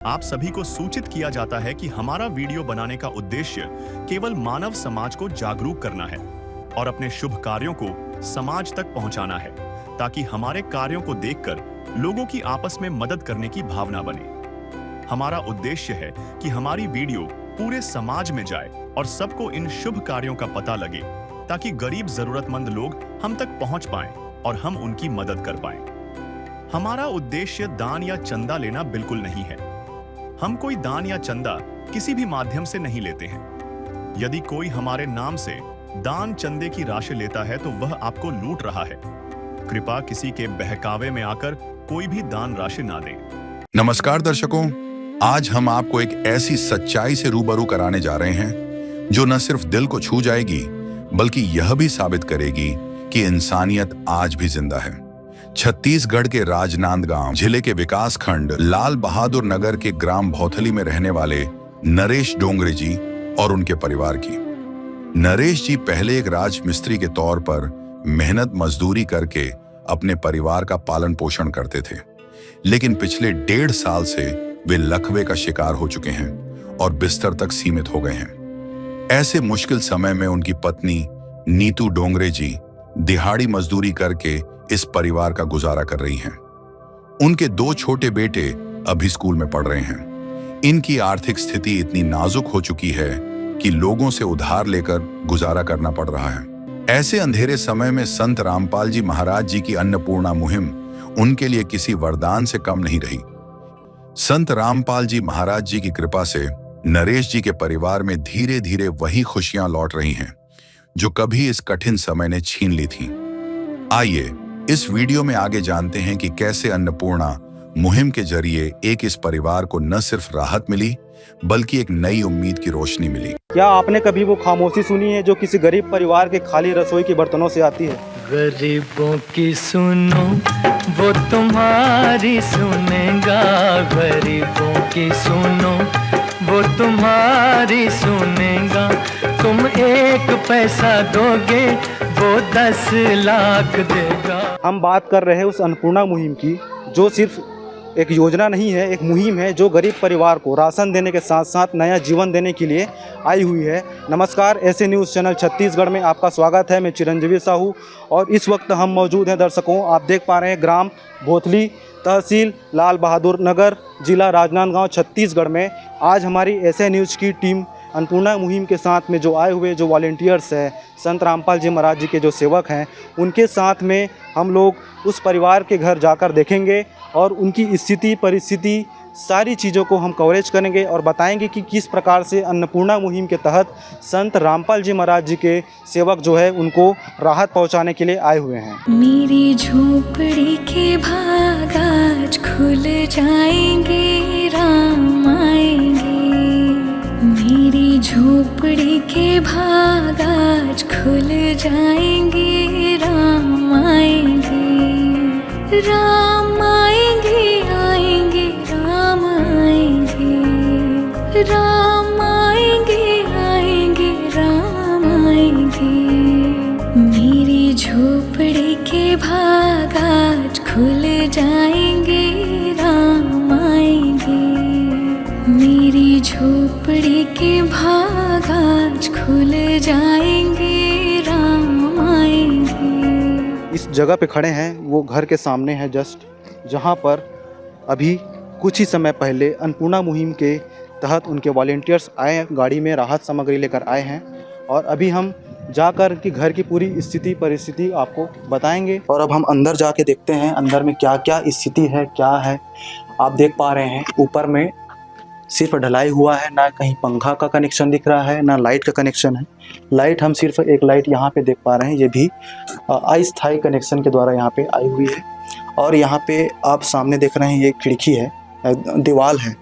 आप सभी को सूचित किया जाता है कि हमारा वीडियो बनाने का उद्देश्य केवल मानव समाज को जागरूक करना है और अपने शुभ कार्यों को समाज तक पहुंचाना है, ताकि हमारे कार्यों को देखकर लोगों की आपस में मदद करने की भावना बने। हमारा उद्देश्य है कि हमारी वीडियो पूरे समाज में जाए और सबको इन शुभ कार्यों का पता लगे, ताकि गरीब जरूरतमंद लोग हम तक पहुंच पाएं और हम उनकी मदद कर पाएं। हमारा उद्देश्य दान या चंदा लेना बिल्कुल नहीं है। हम कोई दान या चंदा किसी भी माध्यम से नहीं लेते हैं। यदि कोई हमारे नाम से दान चंदे की राशि लेता है तो वह आपको लूट रहा है। कृपया किसी के बहकावे में आकर कोई भी दान राशि ना दें। नमस्कार दर्शकों, आज हम आपको एक ऐसी सच्चाई से रूबरू कराने जा रहे हैं जो न सिर्फ दिल को छू जाएगी, बल्कि यह भी साबित करेगी कि इंसानियत आज भी जिंदा है। छत्तीसगढ़ के राजनांदगांव जिले के विकास खंड लाल बहादुर नगर के ग्राम भौथली में रहने वाले नरेश डोंगरे जी और उनके परिवार की। नरेश जी पहले एक राजमिस्त्री के तौर पर मेहनत मजदूरी करके अपने परिवार का पालन पोषण करते थे, लेकिन पिछले 1.5 साल से वे लकवे का शिकार हो चुके हैं और बिस्तर तक सीमित हो गए हैं। ऐसे मुश्किल समय में उनकी पत्नी नीतू डोंगरे जी दिहाड़ी मजदूरी करके इस परिवार का गुजारा कर रही हैं। उनके 2 छोटे बेटे अभी स्कूल में पढ़ रहे हैं। इनकी आर्थिक स्थिति इतनी नाजुक हो चुकी है कि लोगों से उधार लेकर गुजारा करना पड़ रहा है। ऐसे अंधेरे समय में संत रामपाल जी महाराज जी की अन्नपूर्णा मुहिम उनके लिए किसी वरदान से कम नहीं रही। संत रामपाल जी महाराज जी की कृपा से नरेश जी के परिवार में धीरे धीरे वही खुशियां लौट रही हैं जो कभी इस कठिन समय ने छीन ली थी। आइए इस वीडियो में आगे जानते हैं कि कैसे अन्नपूर्णा मुहिम के जरिए इस परिवार को न सिर्फ राहत मिली, बल्कि एक नई उम्मीद की रोशनी मिली। क्या आपने कभी वो खामोशी सुनी है जो किसी गरीब परिवार के खाली रसोई के बर्तनों से आती है? गरीबों की सुनो वो तुम्हारी सुनेगा, गरीबों की सुनो वो तुम्हारी सुनेगा। तुम 1 पैसा दोगे वो 10 लाख देगा। हम बात कर रहे हैं उस अन्नपूर्णा मुहिम की, जो सिर्फ एक योजना नहीं है, एक मुहिम है जो गरीब परिवार को राशन देने के साथ साथ नया जीवन देने के लिए आई हुई है। नमस्कार, ऐसे न्यूज़ चैनल छत्तीसगढ़ में आपका स्वागत है। मैं चिरंजीवी साहू और इस वक्त हम मौजूद हैं दर्शकों, आप देख पा रहे हैं ग्राम भौथली, तहसील लाल बहादुर नगर, जिला राजनांदगांव, छत्तीसगढ़ में। आज हमारी ऐसे न्यूज़ की टीम अन्नपूर्णा मुहिम के साथ में जो आए हुए जो वॉलंटियर्स हैं, संत रामपाल जी महाराज जी के जो सेवक हैं, उनके साथ में हम लोग उस परिवार के घर जाकर देखेंगे और उनकी स्थिति परिस्थिति सारी चीज़ों को हम कवरेज करेंगे और बताएंगे कि किस प्रकार से अन्नपूर्णा मुहिम के तहत संत रामपाल जी महाराज जी के सेवक जो है उनको राहत पहुंचाने के लिए आए हुए हैं। मेरी झोपड़ी के भाग आज खुल जाएंगे, राम आएंगे। मेरी झोपड़ी के भाग आज खुल जाएंगे, राम आएंगे। राम आएंगे, आएंगे, राम आएंगे। राम आएंगे, आएंगे, राम आएंगे। मेरी झोपड़ी के भाग आज खुल जाएंगे, राम आएंगे। मेरी झोपड़ी के भाग आज खुल जाएंगे, राम आएंगे। इस जगह पे खड़े हैं, वो घर के सामने है जस्ट, जहाँ पर अभी कुछ ही समय पहले अन्नपूर्णा मुहिम के तहत उनके वॉलंटियर्स आए हैं, गाड़ी में राहत सामग्री लेकर आए हैं और अभी हम जाकर कि घर की पूरी स्थिति परिस्थिति आपको बताएंगे। और अब हम अंदर जाके देखते हैं अंदर में क्या क्या स्थिति है, क्या है। आप देख पा रहे हैं ऊपर में सिर्फ ढलाई हुआ है, ना कहीं पंखा का कनेक्शन दिख रहा है, ना लाइट का कनेक्शन है। लाइट हम सिर्फ एक लाइट यहाँ पे देख पा रहे हैं, ये भी अस्थायी कनेक्शन के द्वारा यहाँ पे आई हुई है। और यहाँ पे आप सामने देख रहे हैं ये खिड़की है, दीवार है,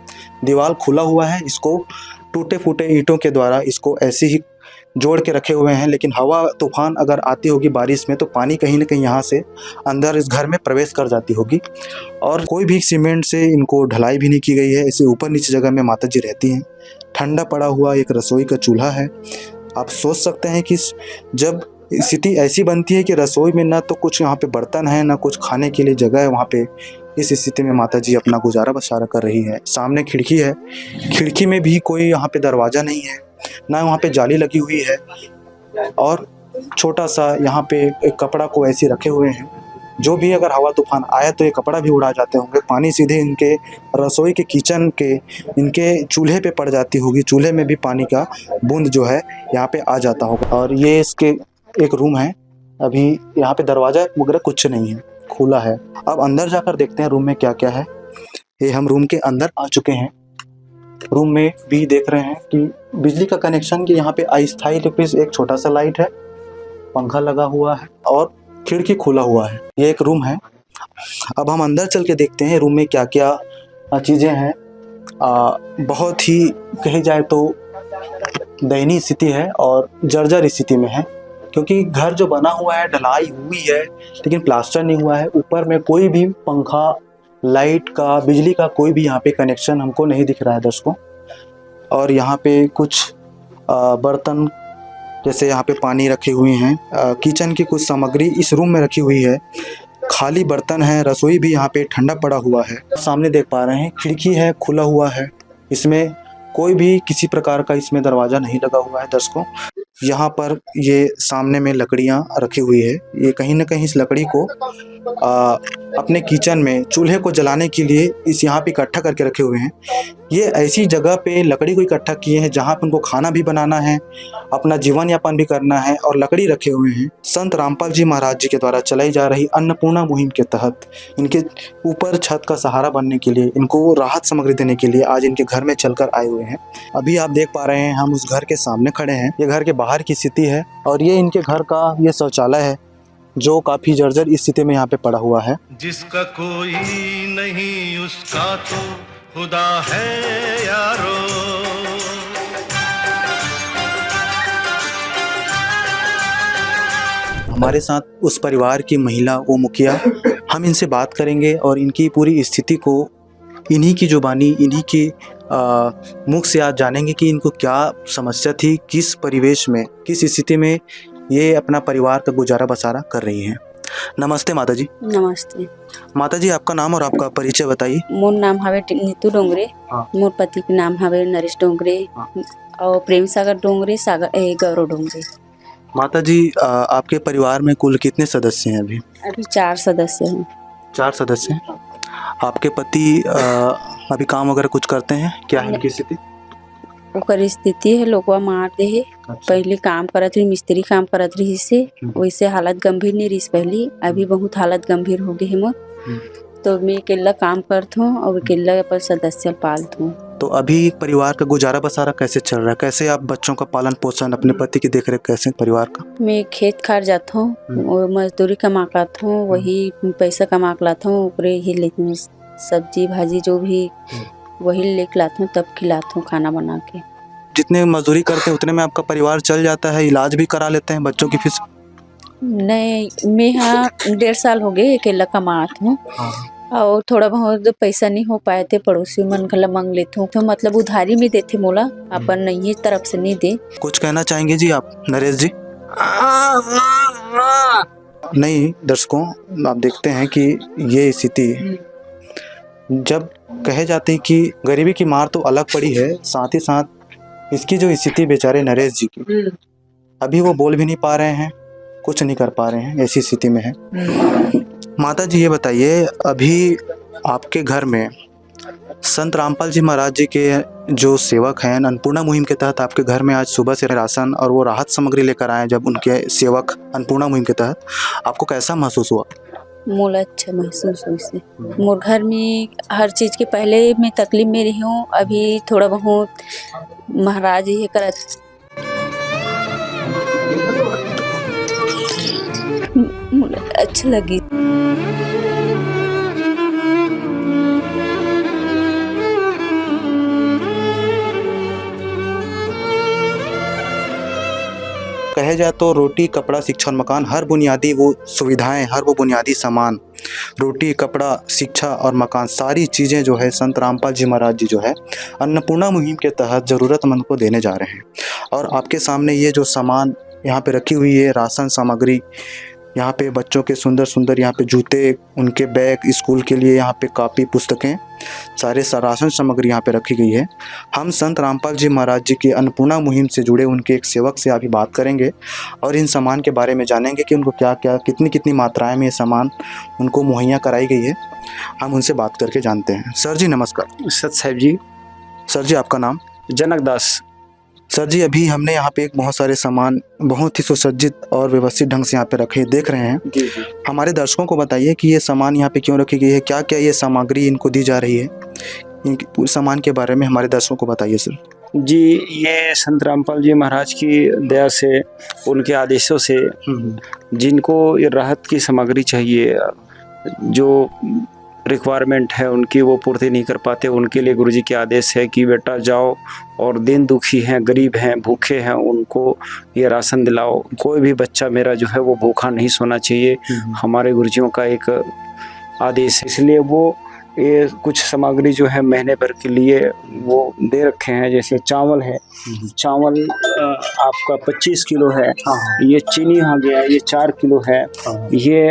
दीवार खुला हुआ है। इसको टूटे फूटे ईंटों के द्वारा इसको ऐसे ही जोड़ के रखे हुए हैं, लेकिन हवा तूफान अगर आती होगी बारिश में तो पानी कहीं ना कहीं यहाँ से अंदर इस घर में प्रवेश कर जाती होगी। और कोई भी सीमेंट से इनको ढलाई भी नहीं की गई है, ऐसे ऊपर नीचे जगह में माता जी रहती हैं। ठंडा पड़ा हुआ एक रसोई का चूल्हा है। आप सोच सकते हैं कि जब स्थिति ऐसी बनती है कि रसोई में ना तो कुछ यहाँ पे बर्तन है, ना कुछ खाने के लिए जगह है वहाँ पे इस स्थिति में माता जी अपना गुजारा बसारा कर रही है। सामने खिड़की है, खिड़की में भी कोई यहाँ पे दरवाज़ा नहीं है, ना वहाँ पे जाली लगी हुई है, और छोटा सा यहाँ पे एक कपड़ा को ऐसे रखे हुए हैं। जो भी अगर हवा तूफान आया तो ये कपड़ा भी उड़ा जाते होंगे। पानी सीधे इनके रसोई के किचन के इनके चूल्हे पे पड़ जाती होगी। चूल्हे में भी पानी का बूंद जो है यहाँ पे आ जाता होगा। और ये इसके एक रूम है, अभी यहाँ पे दरवाज़ा वगैरह कुछ नहीं है, खुला है। अब अंदर जाकर देखते हैं रूम में क्या क्या है। ये हम रूम के अंदर आ चुके हैं। रूम में भी देख रहे हैं कि बिजली का कनेक्शन की यहाँ पे अस्थायी रूप से एक छोटा सा लाइट है, पंखा लगा हुआ है और खिड़की खुला हुआ है। ये एक रूम है। अब हम अंदर चल के देखते हैं रूम में क्या क्या चीज़ें हैं। बहुत ही कही जाए तो दयनीय स्थिति है और जर्जर स्थिति में है, क्योंकि घर जो बना हुआ है ढलाई हुई है लेकिन प्लास्टर नहीं हुआ है। ऊपर में कोई भी पंखा, लाइट का, बिजली का कोई भी यहाँ पे कनेक्शन हमको नहीं दिख रहा है दर्शकों। और यहाँ पे कुछ बर्तन जैसे यहाँ पे पानी रखे हुए हैं, किचन की कुछ सामग्री इस रूम में रखी हुई है, खाली बर्तन है। रसोई भी यहाँ पे ठंडा पड़ा हुआ है। सामने देख पा रहे हैं खिड़की है, खुला हुआ है, इसमें कोई भी किसी प्रकार का इसमें दरवाज़ा नहीं लगा हुआ है दर्शकों। यहाँ पर ये सामने में लकड़ियाँ रखी हुई है। ये कहीं ना कहीं इस लकड़ी को अपने किचन में चूल्हे को जलाने के लिए इस यहाँ पे इकट्ठा करके रखे हुए हैं। ये ऐसी जगह पे लकड़ी को इकट्ठा किए हैं जहाँ पे उनको खाना भी बनाना है, अपना जीवन यापन भी करना है, और लकड़ी रखे हुए हैं। संत रामपाल जी महाराज जी के द्वारा चलाई जा रही अन्नपूर्णा मुहिम के तहत इनके ऊपर छत का सहारा बनने के लिए, इनको राहत सामग्री देने के लिए आज इनके घर में चलकर आए हुए हैं। अभी आप देख पा रहे हैं हम उस घर के सामने खड़े हैं। ये घर के बाहर की स्थिति है और ये इनके घर का ये शौचालय है जो काफ़ी जर्जर स्थिति में यहाँ पे पड़ा हुआ है। जिसका कोई नहीं उसका तो खुदा है यारो। हमारे साथ उस परिवार की महिला, वो मुखिया, हम इनसे बात करेंगे और इनकी पूरी स्थिति को इन्हीं की जुबानी, इन्हीं की मुख से आज जानेंगे कि इनको क्या समस्या थी, किस परिवेश में, किस स्थिति में ये अपना परिवार का गुजारा बसारा कर रही हैं। नमस्ते माता जी। नमस्ते माता जी, आपका नाम और आपका परिचय बताइए। मोर नाम हवे नीतू डोंगरे। हाँ। मोर पति के नाम हवे नरेश डोंगरे। हाँ। और प्रेम सागर डोंगरे, गौरव डोंगरे। माता जी, आपके परिवार में कुल कितने सदस्य हैं अभी? अभी 4 सदस्य हैं। 4 सदस्य हैं। आपके पति अभी काम वगैरह कुछ करते हैं? क्या है इनकी स्थिति? ओकर स्थिति है लोगवा मार दे है। पहले काम करत रही, मिस्त्री काम करत रही से, वैसे हालत गंभीर नहीं रही पहली। अभी बहुत हालत गंभीर हो गई है मोर। तो मैं अकेला काम करता हूँ और अकेला अपन सदस्य पालता हूँ। तो अभी परिवार का गुजारा बसारा कैसे चल रहा है? कैसे आप बच्चों का पालन पोषण, अपने पति की देखरेख कैसे परिवार का? मैं खेत खार जाता हूँ और मजदूरी कमा लाता हूँ, वही पैसा कमा लाता हूँ, ऊपरे ही लेती हूँ सब्जी भाजी जो भी वही लेके लाता हूँ, तब खिलाता हूँ खाना बना के। जितने मजदूरी करते हैं उतने में आपका परिवार चल जाता है? इलाज भी करा लेते हैं बच्चों की फीस? नहीं, मैं यहाँ 1.5 साल हो गए अकेला कमात हूँ। और थोड़ा बहुत पैसा नहीं हो पाए थे, पड़ोसी मन खला मांग लेते हूँ, तो मतलब उधारी में देते मोला, अपन नहीं तरफ से नहीं दे। कुछ कहना चाहेंगे जी आप नरेश जी? नहीं दर्शकों, आप देखते हैं कि ये स्थिति जब कहे जाते हैं कि गरीबी की मार तो अलग पड़ी है, साथ ही साथ इसकी जो स्थिति बेचारे नरेश जी की, अभी वो बोल भी नहीं पा रहे हैं, कुछ नहीं कर पा रहे हैं, ऐसी स्थिति में है। माता जी ये बताइए, अभी आपके घर में संत रामपाल जी महाराज जी के जो सेवक हैं, अन्नपूर्णा मुहिम के तहत आपके घर में आज सुबह से राशन और वो राहत सामग्री लेकर आए, जब उनके सेवक अन्नपूर्णा मुहिम के तहत, आपको कैसा महसूस हुआ? मोला अच्छा महसूस हुई से। मोर घर में हर चीज़ के पहले मैं तकलीफ में रही हूँ, अभी थोड़ा बहुत महाराज ये करत मोला अच्छा लगी। कहे जाए तो रोटी, कपड़ा, शिक्षा और मकान, हर बुनियादी वो सुविधाएं, हर वो बुनियादी सामान, रोटी, कपड़ा, शिक्षा और मकान, सारी चीज़ें जो है संत रामपाल जी महाराज जी जो है अन्नपूर्णा मुहिम के तहत ज़रूरतमंद को देने जा रहे हैं। और आपके सामने ये जो सामान यहाँ पे रखी हुई है, राशन सामग्री, यहाँ पे बच्चों के सुंदर सुंदर यहाँ पे जूते, उनके बैग, स्कूल के लिए यहाँ पे कापी, पुस्तकें, सारे राशन सामग्री यहाँ पे रखी गई है। हम संत रामपाल जी महाराज जी की अन्नपूर्णा मुहिम से जुड़े उनके एक सेवक से अभी बात करेंगे और इन सामान के बारे में जानेंगे कि उनको क्या क्या, कितनी कितनी मात्राएं में ये सामान उनको मुहैया कराई गई है। हम उनसे बात करके जानते हैं। सर जी नमस्कार। सत साहिब जी। सर जी आपका नाम? जनक दास। सर जी अभी हमने यहाँ पे एक बहुत सारे सामान बहुत ही सुसज्जित और व्यवस्थित ढंग से यहाँ पे रखे देख रहे हैं। जी जी। हमारे दर्शकों को बताइए कि ये सामान यहाँ पे क्यों रखी गई है, क्या क्या ये सामग्री इनको दी जा रही है, इनके पूरे सामान के बारे में हमारे दर्शकों को बताइए सर। जी, ये संत रामपाल जी महाराज की दया से, उनके आदेशों से जिनको ये राहत की सामग्री चाहिए, जो रिक्वायरमेंट है उनकी वो पूर्ति नहीं कर पाते, उनके लिए गुरुजी के आदेश है कि बेटा जाओ और दिन दुखी हैं, गरीब हैं, भूखे हैं, उनको ये राशन दिलाओ। कोई भी बच्चा मेरा जो है वो भूखा नहीं सोना चाहिए, हमारे गुरुजियों का एक आदेश है। इसलिए वो ये कुछ सामग्री जो है महीने भर के लिए वो दे रखे हैं। जैसे चावल है, चावल आपका 25 किलो है। ये चीनी आ गया, ये 4 किलो है। ये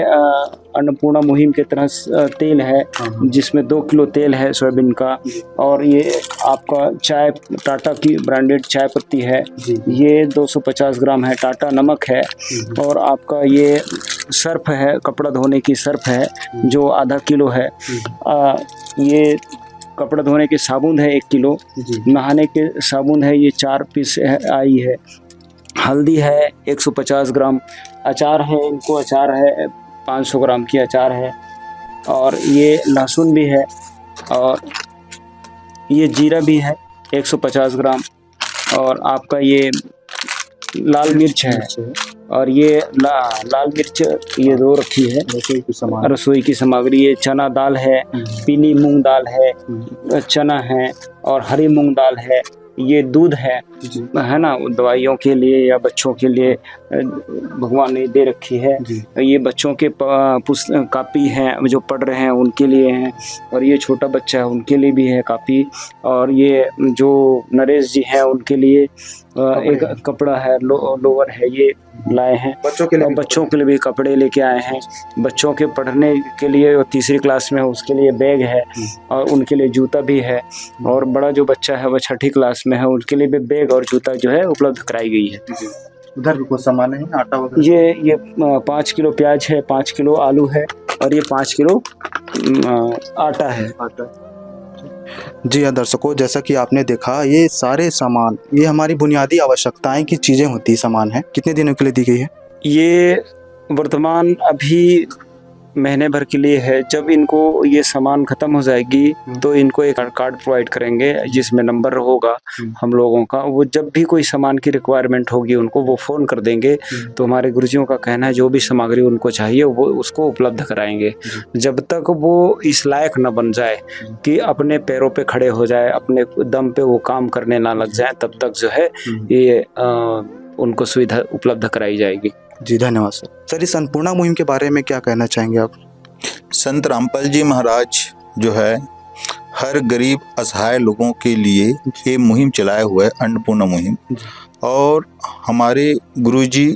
अन्नपूर्णा मुहिम के तरह तेल है जिसमें 2 किलो तेल है सोयाबीन का। और ये आपका चाय, टाटा की ब्रांडेड चाय पत्ती है, ये 250 ग्राम है। टाटा नमक है। और आपका ये सर्फ है, कपड़ा धोने की सर्फ है जो आधा किलो है। ये कपड़ा धोने के साबुन है 1 किलो। नहाने के साबुन है, ये 4 पीस आई है। हल्दी है 150 ग्राम। अचार है, इनको अचार है 500 ग्राम की अचार है। और ये लहसुन भी है। और ये जीरा भी है 150 ग्राम। और आपका ये लाल मिर्च है। और ये लाल मिर्च ये 2 रखी है रसोई की सामग्री। ये चना दाल है, पीली मूंग दाल है, चना है और हरी मूंग दाल है। ये दूध है ना, दवाइयों के लिए या बच्चों के लिए भगवान ने दे रखी है। ये बच्चों के कापी हैं जो पढ़ रहे हैं उनके लिए हैं। और ये छोटा बच्चा है उनके लिए भी है कापी। और ये जो नरेश जी हैं उनके लिए एक कपड़ा है, लोअर है, ये लाए हैं। बच्चों के लिए भी कपड़े लेके आए हैं। बच्चों के पढ़ने के लिए, वो 3री क्लास में है उसके लिए बैग है और उनके लिए जूता भी है। और बड़ा जो बच्चा है वो 6ठी क्लास में है, उनके लिए भी बैग और जूता जो है उपलब्ध कराई गई है। उधर भी कुछ सामान है, आटा वगैरह? ये 5 किलो प्याज है, 5 किलो आलू है और ये 5 किलो आटा है। जी हाँ दर्शकों, जैसा कि आपने देखा ये सारे सामान, ये हमारी बुनियादी आवश्यकताएं की चीज़ें होती सामान है। कितने दिनों के लिए दी गई है? ये वर्तमान अभी महीने भर के लिए है। जब इनको ये सामान खत्म हो जाएगी तो इनको एक कार्ड प्रोवाइड करेंगे जिसमें नंबर होगा हम लोगों का। वो जब भी कोई सामान की रिक्वायरमेंट होगी उनको वो फ़ोन कर देंगे। तो हमारे गुरुजियों का कहना है जो भी सामग्री उनको चाहिए वो उसको उपलब्ध कराएंगे। जब तक वो इस लायक न बन जाए कि अपने पैरों पे खड़े हो जाए, अपने दम पे वो काम करने ना लग जाए, तब तक जो है ये उनको सुविधा उपलब्ध कराई जाएगी। जी धन्यवाद सर। सर इस अन्नपूर्णा मुहिम के बारे में क्या कहना चाहेंगे आप? संत रामपाल जी महाराज जो है हर गरीब असहाय लोगों के लिए ये मुहिम चलाए हुए है, अन्नपूर्णा मुहिम। और हमारे गुरुजी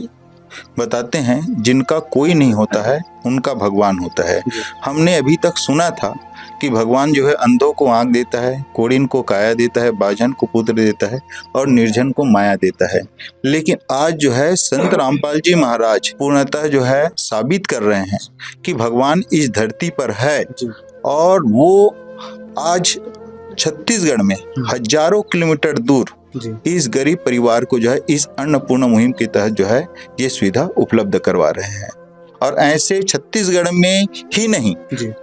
बताते हैं जिनका कोई नहीं होता है उनका भगवान होता है। हमने अभी तक सुना था कि भगवान जो है अंधों को आँख देता है, कोढ़िन को काया देता है, बाझन को पुत्र देता है और निर्जन को माया देता है। लेकिन आज जो है संत रामपाल जी महाराज पूर्णतः जो है साबित कर रहे हैं कि भगवान इस धरती पर है। और वो आज छत्तीसगढ़ में हजारों किलोमीटर दूर इस गरीब परिवार को जो है इस अन्नपूर्णा मुहिम के तहत जो है ये सुविधा उपलब्ध करवा रहे हैं। और ऐसे छत्तीसगढ़ में ही नहीं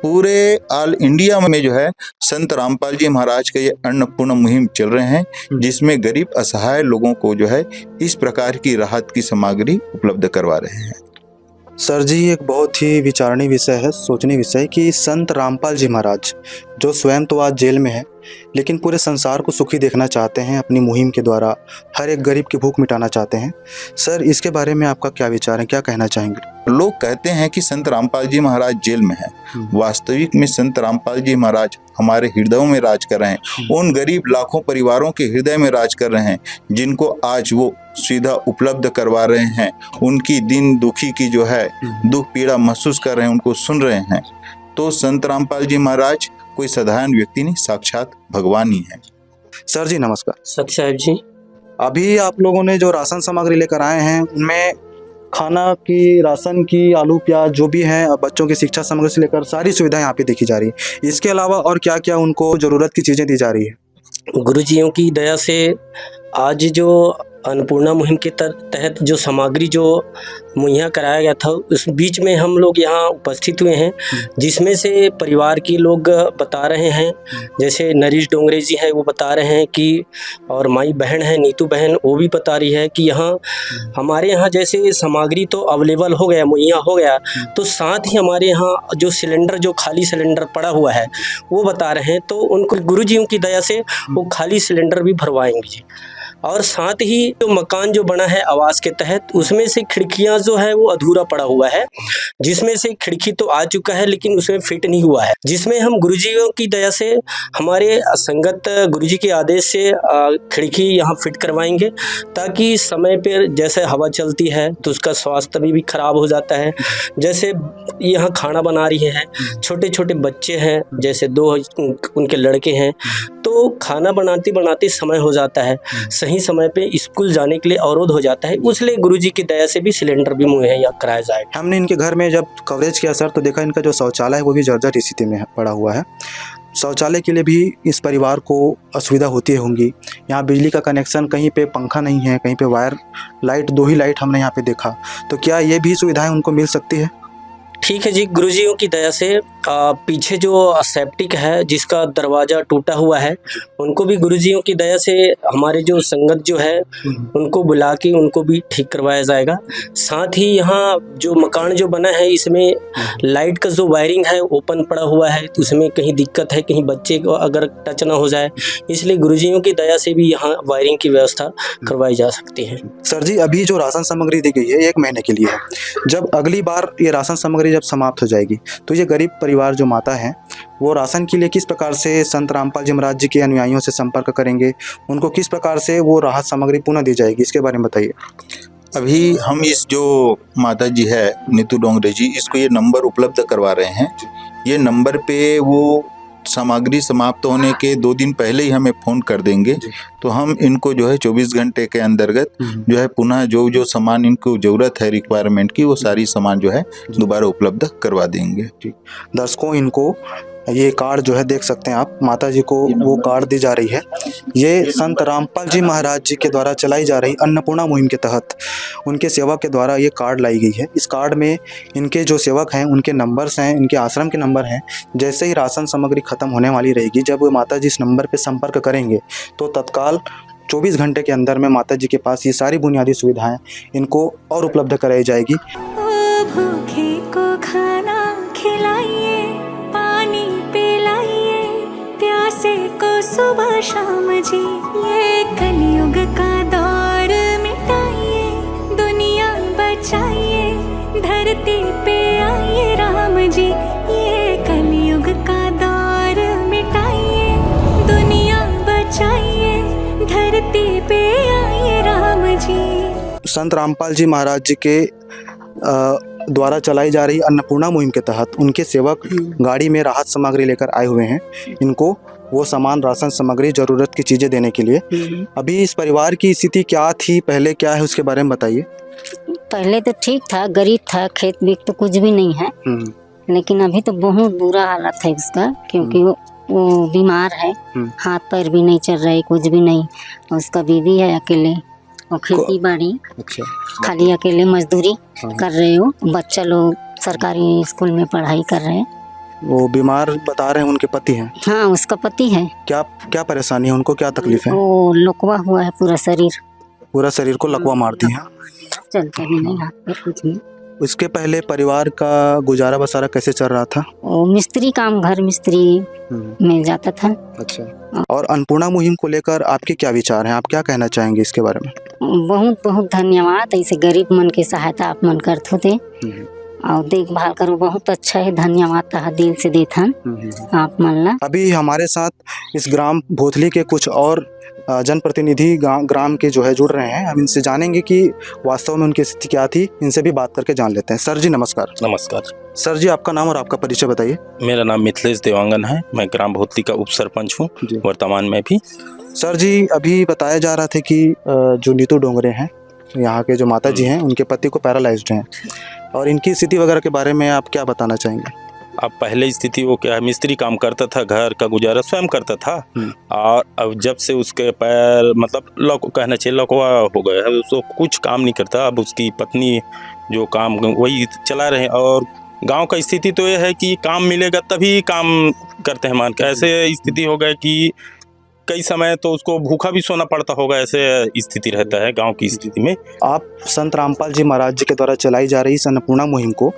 पूरे ऑल इंडिया में जो है संत रामपाल जी महाराज का ये अन्नपूर्णा मुहिम चल रहे हैं, जिसमें गरीब असहाय लोगों को जो है इस प्रकार की राहत की सामग्री उपलब्ध करवा रहे हैं। सर जी एक बहुत ही विचारणीय विषय है, सोचनीय विषय कि संत रामपाल जी महाराज जो स्वयं तो आज जेल में है लेकिन पूरे संसार को सुखी देखना चाहते हैं। अपनी मुहिम के द्वारा हर एक गरीब की भूख मिटाना चाहते हैं। सर, इसके बारे में आपका क्या विचार है, क्या कहना चाहेंगे? लोग कहते हैं कि संत रामपाल जी महाराज जेल में हैं। वास्तविक में संत रामपाल जी महाराज हमारे हृदयों में राज कर रहे हैं। उन गरीब लाखों परिवारों के हृदय में राज कर रहे हैं जिनको आज वो सुविधा उपलब्ध करवा रहे हैं। उनकी दिन दुखी की जो है दुख पीड़ा महसूस कर रहे हैं, उनको सुन रहे हैं। तो संत रामपाल जी महाराज कोई साधारण व्यक्ति नहीं, साक्षात भगवान ही है। सर जी नमस्कार। सत साहब जी, अभी आप लोगों ने जो राशन सामग्री लेकर आए हैं उनमें खाना की, राशन की, आलू प्याज जो भी है, बच्चों की शिक्षा सामग्री से लेकर सारी सुविधाएं यहाँ पे देखी जा रही है। इसके अलावा और क्या क्या उनको ज़रूरत की चीज़ें दी जा रही है? गुरुजियों की दया से आज जो अन्नपूर्णा मुहिम के तहत जो सामग्री जो मुहैया कराया गया था, उस बीच में हम लोग यहाँ उपस्थित हुए हैं, जिसमें से परिवार के लोग बता रहे हैं, जैसे नरेश डोंगरे जी है वो बता रहे हैं कि, और माई बहन है नीतू बहन, वो भी बता रही है कि यहाँ हमारे यहाँ जैसे सामग्री तो अवेलेबल हो गया, मुहैया हो गया, तो साथ ही हमारे यहाँ जो सिलेंडर, जो खाली सिलेंडर पड़ा हुआ है वो बता रहे हैं, तो उनको गुरुजियों की दया से वो खाली सिलेंडर भी भरवाएंगे जी। और साथ ही जो मकान जो बना है आवास के तहत, उसमें से खिड़कियां जो है वो अधूरा पड़ा हुआ है, जिसमें से खिड़की तो आ चुका है लेकिन उसमें फिट नहीं हुआ है, जिसमें हम गुरुजियों की दया से, हमारे संगत गुरुजी के आदेश से खिड़की यहाँ फिट करवाएंगे, ताकि समय पर जैसे हवा चलती है तो उसका स्वास्थ्य भी खराब हो जाता है। जैसे यहाँ खाना बना रही है, छोटे छोटे बच्चे हैं, जैसे 2 उनके लड़के हैं, तो खाना बनाते बनाते समय हो जाता है, सही समय पे स्कूल जाने के लिए अवरोध हो जाता है। इसलिए गुरुजी की दया से भी सिलेंडर भी मुहैया कराया जाए। हमने इनके घर में जब कवरेज किया सर, तो देखा इनका जो शौचालय है वो भी जर्जर स्थिति में पड़ा हुआ है। शौचालय के लिए भी इस परिवार को असुविधा होती होंगी। यहाँ बिजली का कनेक्शन, कहीं पे पंखा नहीं है, कहीं पे वायर लाइट, 2 ही लाइट हमने यहाँ पे देखा। तो क्या ये भी सुविधाएं उनको मिल सकती है? ठीक है जी, गुरुजियों की दया से पीछे जो सेप्टिक है जिसका दरवाज़ा टूटा हुआ है, उनको भी गुरुजियों की दया से हमारे जो संगत जो है उनको बुला के उनको भी ठीक करवाया जाएगा। साथ ही यहाँ जो मकान जो बना है, इसमें लाइट का जो वायरिंग है ओपन पड़ा हुआ है, तो उसमें कहीं दिक्कत है, कहीं बच्चे को अगर टच ना हो जाए, इसलिए गुरुजियों की दया से भी यहाँ वायरिंग की व्यवस्था करवाई जा सकती है। सर जी, अभी जो राशन सामग्री दी गई है 1 महीने के लिए है। जब अगली बार ये राशन सामग्री जब समाप्त हो जाएगी, तो ये गरीब परिवार जो माता है वो राशन के लिए किस प्रकार से संत रामपाल जी महाराज जी के अनुयायियों से संपर्क करेंगे? उनको किस प्रकार से वो राहत सामग्री पुनः दी जाएगी, इसके बारे में बताइए। अभी हम इस जो माता जी है नीतू डोंगरे जी, इसको ये नंबर उपलब्ध करवा रहे हैं। ये नंबर पे वो सामग्री समाप्त होने के 2 दिन पहले ही हमें फ़ोन कर देंगे, तो हम इनको जो है 24 घंटे के अंतर्गत जो है पुनः जो जो सामान इनको ज़रूरत है रिक्वायरमेंट की, वो सारी सामान जो है दोबारा उपलब्ध करवा देंगे। दर्शकों, इनको ये कार्ड जो है देख सकते हैं आप, माता जी को वो कार्ड दी जा रही है। ये संत रामपाल जी महाराज जी के द्वारा चलाई जा रही अन्नपूर्णा मुहिम के तहत उनके सेवक के द्वारा ये कार्ड लाई गई है। इस कार्ड में इनके जो सेवक हैं उनके नंबर्स हैं, इनके आश्रम के नंबर हैं। जैसे ही राशन सामग्री खत्म होने वाली रहेगी, जब माता जी इस नंबर पर संपर्क करेंगे, तो तत्काल 24 घंटे के अंदर में माता जी के पास ये सारी बुनियादी सुविधाएं इनको और उपलब्ध कराई जाएगी। भूखे को खाना खिलाइए, पानी पिलाइए, प्यासे को सुबह शाम जी, ये कलयुग का दौर मिटाइए, दुनिया बचाइए, धरती पे आइए राम जी, ये कलयुग का दौर मिटाइए, दुनिया बचाइए, धरती पे आइए राम जी। संत रामपाल जी महाराज जी के द्वारा चलाई जा रही अन्नपूर्णा मुहिम के तहत उनके सेवक गाड़ी में राहत सामग्री लेकर आए हुए हैं, इनको वो सामान, राशन सामग्री, ज़रूरत की चीज़ें देने के लिए। अभी इस परिवार की स्थिति क्या थी, पहले क्या है, उसके बारे में बताइए। पहले तो ठीक था, गरीब था, खेत बीत तो कुछ भी नहीं है, लेकिन अभी तो बहुत बुरा हालत है उसका, क्योंकि वो बीमार है, हाथ पैर भी नहीं चल रहे, कुछ भी नहीं। उसका बीवी है अकेले, और खेती बाड़ी खाली अकेले मजदूरी कर रहे हो। बच्चा लोग सरकारी स्कूल में पढ़ाई कर रहे हैं। वो बीमार बता रहे हैं, उनके पति हैं? हाँ, उसका पति है। क्या क्या परेशानी है उनको, क्या तकलीफ है? वो लकवा हुआ है, पूरा शरीर को लकवा मारती है, चलते भी नहीं, हाथ पैर कुछ नहीं। उसके पहले परिवार का गुजारा बसारा कैसे चल रहा था? और मिस्त्री काम, घर मिस्त्री मिल जाता था। अच्छा। और अन्नपूर्णा मुहिम को लेकर आपके क्या विचार हैं? आप क्या कहना चाहेंगे इसके बारे में? बहुत बहुत धन्यवाद। ऐसे गरीब मन की सहायता आप मन करते होते और देखभाल करो, बहुत अच्छा है। धन्यवाद तहा दिल से देथन आप मन ला। अभी हमारे साथ इस ग्राम भोथली के कुछ और जनप्रतिनिधि ग्राम के जो है जुड़ रहे हैं। हम इनसे जानेंगे कि वास्तव में उनकी स्थिति क्या थी। इनसे भी बात करके जान लेते हैं। सर जी नमस्कार। नमस्कार सर जी, आपका नाम और आपका परिचय बताइए। मेरा नाम मिथिलेश देवांगन है। मैं ग्राम भोथली का उप सरपंच हूँ वर्तमान में भी। सर जी, अभी बताया जा रहा था कि जो नीतू डोंगरे हैं, यहाँ के जो माता जी हैं, उनके पति को पैरालाइज्ड हैं, और इनकी स्थिति वगैरह के बारे में आप क्या बताना चाहेंगे? अब पहले स्थिति वो क्या है, मिस्त्री काम करता था, घर का गुजारा स्वयं करता था, और अब जब से उसके पैर मतलब कहना चाहिए लकवा हो गया है, उसको कुछ काम नहीं करता। अब उसकी पत्नी जो काम वही चला रहे हैं। और गांव का स्थिति तो ये है कि काम मिलेगा तभी काम करते हैं मान के। ऐसे स्थिति हो गया कि कई समय तो उसको भूखा भी सोना पड़ता होगा, ऐसे स्थिति रहता है गांव की स्थिति में। आप संत रामपाल जी महाराज जी के द्वारा चलाई जा रही इस अन्नपूर्णा मुहिम को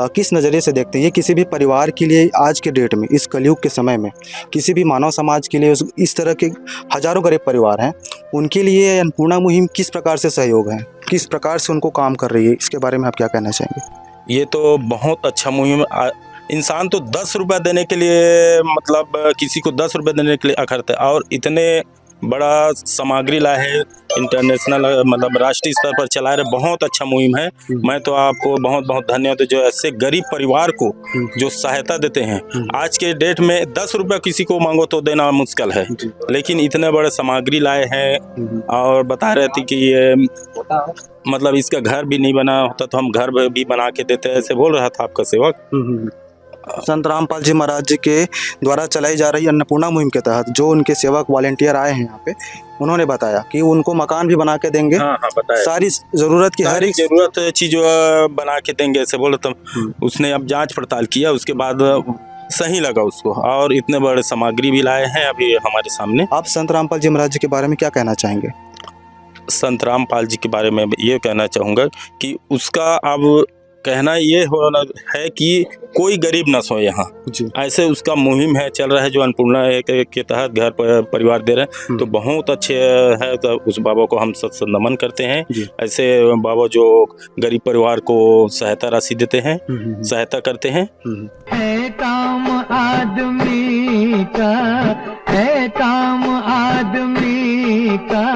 किस नज़रिए से देखते हैं? ये किसी भी परिवार के लिए आज के डेट में, इस कलयुग के समय में, किसी भी मानव समाज के लिए, इस तरह के हजारों गरीब परिवार हैं, उनके लिए अन्नपूर्णा मुहिम किस प्रकार से सहयोग है, किस प्रकार से उनको काम कर रही है, इसके बारे में आप क्या कहना चाहेंगे? ये तो बहुत अच्छा मुहिम। इंसान तो 10 रुपये देने के लिए मतलब किसी को 10 रुपये देने के लिए अखरता है, और इतने बड़ा सामग्री लाए हैं, इंटरनेशनल मतलब राष्ट्रीय स्तर पर चला रहे। बहुत अच्छा मुहिम है। मैं तो आपको बहुत बहुत धन्यवाद जो ऐसे गरीब परिवार को जो सहायता देते हैं। आज के डेट में 10 रुपये किसी को मांगो तो देना मुश्किल है, लेकिन इतने बड़े सामग्री लाए हैं। और बता रहे थे कि ये मतलब इसका घर भी नहीं बना होता तो हम घर भी बना के देते, ऐसे बोल रहा था आपका सेवक। संत रामपाल जी महाराज जी के द्वारा चलाई जा रही अन्नपूर्णा मुहिम के तहत जो उनके सेवक वॉलेंटियर आए हैं यहाँ पे, उन्होंने बताया कि उनको मकान भी बना के देंगे। हाँ, बताया। सारी जरूरत की हर एक जरूरत चीज बना के देंगे, ऐसे बोले तो। उसने अब जांच पड़ताल किया, उसके बाद सही लगा उसको, और इतने बड़े सामग्री भी लाए हैं अभी हमारे सामने। आप संत रामपाल जी महाराज जी के बारे में क्या कहना चाहेंगे? संत रामपाल जी के बारे में ये कहना चाहूँगा कि उसका अब कहना ये होना है कि कोई गरीब न सो यहाँ। ऐसे उसका मुहिम है, चल रहा है, जो अन्नपूर्णा के तहत घर पर परिवार दे रहे हैं। तो बहुत अच्छे है। तो उस बाबा को हम सत नमन करते हैं। ऐसे बाबा जो गरीब परिवार को सहायता राशि देते हैं, सहायता करते हैं। है काम आदमी का, है काम आदमी का,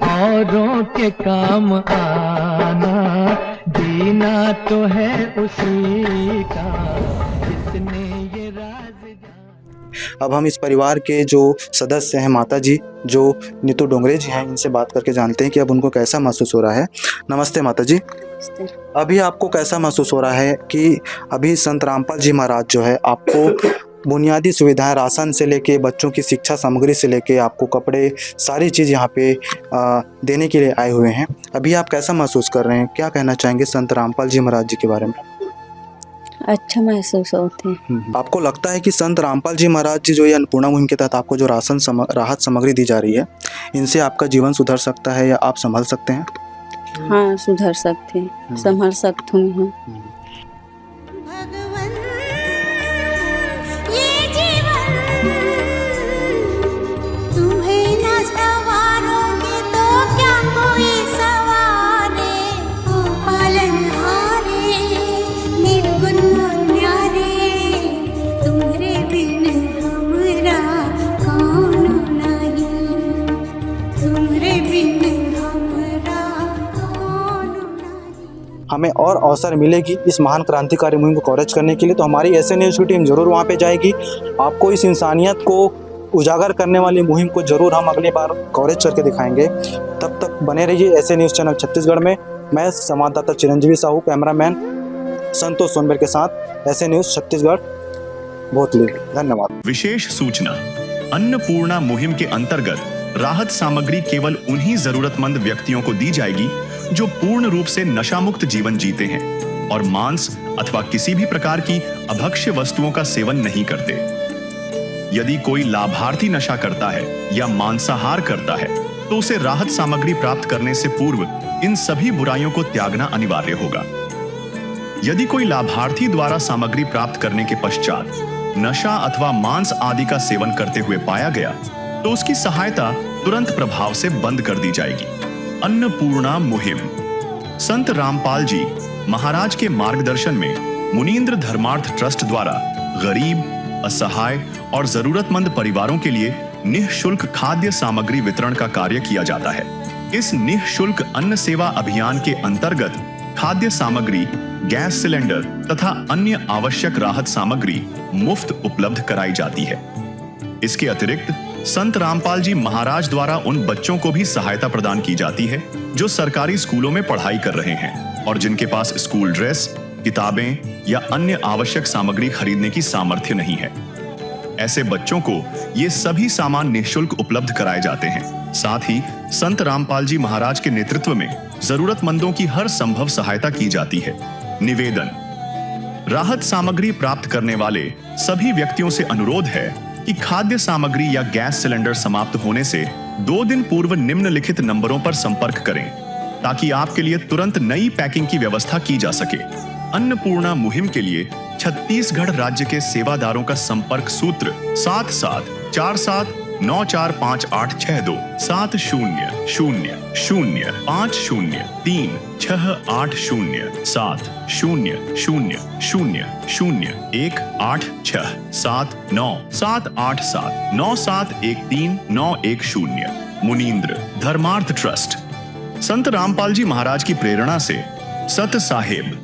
औरों के काम आना, जीना तो है उसी का, जिसने ये राज जाना। अब हम इस परिवार के जो सदस्य हैं, माता जी जो नीतू डोंगरे जी हैं, इनसे बात करके जानते हैं कि अब उनको कैसा महसूस हो रहा है। नमस्ते माता जी। अभी आपको कैसा महसूस हो रहा है कि अभी संत रामपाल जी महाराज जो है आपको बुनियादी सुविधाएं, राशन से लेके बच्चों की शिक्षा सामग्री से लेके आपको कपड़े, सारी चीज़ यहाँ पे देने के लिए आए हुए हैं। अभी आप कैसा महसूस कर रहे हैं? क्या कहना चाहेंगे संत रामपाल जी महाराज जी के बारे में? अच्छा महसूस होते हैं। आपको लगता है कि संत रामपाल जी महाराज जी जो ये अन्नपूर्णा मुहिम के तहत आपको जो राहत सामग्री दी जा रही है, इनसे आपका जीवन सुधर सकता है या आप संभल सकते हैं? हाँ, सुधर सकते हैं, संभल सकती हूँ। हमें और अवसर मिलेगी इस महान क्रांतिकारी मुहिम को कवरेज करने के लिए, तो हमारी ऐसे न्यूज़ की टीम जरूर वहाँ पे जाएगी। आपको इस इंसानियत को उजागर करने वाली मुहिम को जरूर हम अगली बार कवरेज करके दिखाएंगे। तब तक बने रहिए ऐसे न्यूज़ चैनल छत्तीसगढ़ में। मैं संवाददाता चिरंजीवी साहू, कैमरामैन संतोष सोनबर के साथ ऐसे न्यूज़ छत्तीसगढ़ भोथली। धन्यवाद। विशेष सूचना, अन्नपूर्णा मुहिम के अंतर्गत राहत सामग्री केवल उन्हीं जरूरतमंद व्यक्तियों को दी जाएगी जो पूर्ण रूप से नशा मुक्त जीवन जीते हैं और मांस अथवा किसी भी प्रकार की अभक्ष्य वस्तुओं का सेवन नहीं करते। यदि कोई लाभार्थी नशा करता है या मांसाहार करता है तो उसे राहत सामग्री प्राप्त करने से पूर्व इन सभी बुराइयों को त्यागना अनिवार्य होगा। यदि कोई लाभार्थी द्वारा सामग्री प्राप्त करने के पश्चात नशा अथवा मांस आदि का सेवन करते हुए पाया गया तो उसकी सहायता तुरंत प्रभाव से बंद कर दी जाएगी। अन्नपूर्णा मुहिम। संत रामपाल जी महाराज के मार्गदर्शन में मुनींद्र धर्मार्थ ट्रस्ट द्वारा गरीब, असहाय और जरूरतमंद परिवारों के लिए निःशुल्क खाद्य सामग्री वितरण का कार्य किया जाता है। इस निःशुल्क अन्न सेवा अभियान के अंतर्गत खाद्य सामग्री, गैस सिलेंडर तथा अन्य आवश्यक राहत सामग्री मुफ्त उपलब्ध कराई जाती है। इसके अतिरिक्त संत रामपाल जी महाराज द्वारा उन बच्चों को भी सहायता प्रदान की जाती है जो सरकारी स्कूलों में पढ़ाई कर रहे हैं और जिनके पास स्कूल ड्रेस, किताबें या अन्य आवश्यक सामग्री खरीदने की सामर्थ्य नहीं है। ऐसे बच्चों को ये सभी सामान निःशुल्क उपलब्ध कराए जाते हैं। साथ ही संत रामपाल जी महाराज के नेतृत्व में जरूरतमंदों की हर संभव सहायता की जाती है। निवेदन। राहत सामग्री प्राप्त करने वाले सभी व्यक्तियों से अनुरोध है कि खाद्य सामग्री या गैस सिलेंडर समाप्त होने से 2 दिन पूर्व निम्नलिखित नंबरों पर संपर्क करें ताकि आपके लिए तुरंत नई पैकिंग की व्यवस्था की जा सके। अन्नपूर्णा मुहिम के लिए छत्तीसगढ़ राज्य के सेवादारों का संपर्क सूत्र 7747945862 700187 मुनींद्र धर्मार्थ ट्रस्ट। संत रामपाल जी महाराज की प्रेरणा से सत साहेब